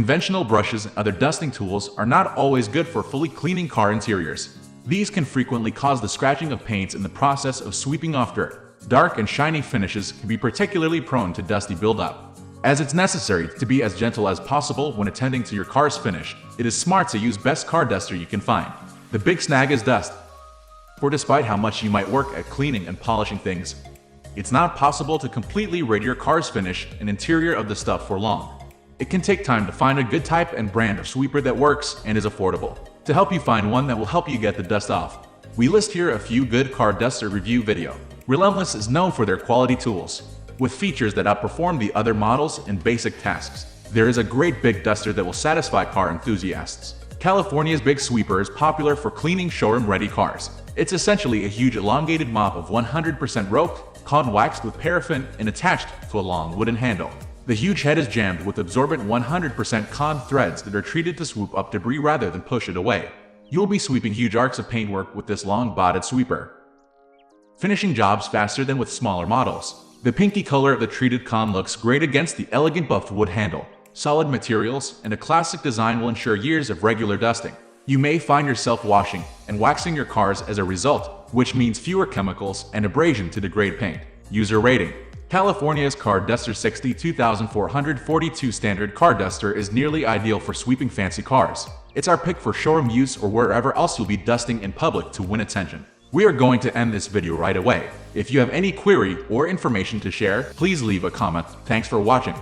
Conventional brushes and other dusting tools are not always good for fully cleaning car interiors. These can frequently cause the scratching of paints in the process of sweeping off dirt. Dark and shiny finishes can be particularly prone to dusty buildup. As it's necessary to be as gentle as possible when attending to your car's finish, it is smart to use best car duster you can find. The big snag is dust. For despite how much you might work at cleaning and polishing things, it's not possible to completely rid your car's finish and interior of the stuff for long. It can take time to find a good type and brand of sweeper that works and is affordable. To help you find one that will help you get the dust off, we list here a few good car duster review video. Relentless is known for their quality tools, with features that outperform the other models in basic tasks. There is a great big duster that will satisfy car enthusiasts. California's Big Sweeper is popular for cleaning showroom-ready cars. It's essentially a huge elongated mop of 100% rope, cotton waxed with paraffin and attached to a long wooden handle. The huge head is jammed with absorbent 100% cotton threads that are treated to swoop up debris rather than push it away. You'll be sweeping huge arcs of paintwork with this long-bodied sweeper, finishing jobs faster than with smaller models. The pinky color of the treated cotton looks great against the elegant buffed wood handle. Solid materials and a classic design will ensure years of regular dusting. You may find yourself washing and waxing your cars as a result, which means fewer chemicals and abrasion to degrade paint. User rating: California's Car Duster 62442 standard car duster is nearly ideal for sweeping fancy cars. It's our pick for showroom use or wherever else you'll be dusting in public to win attention. We are going to end this video right away. If you have any query or information to share, please leave a comment. Thanks for watching.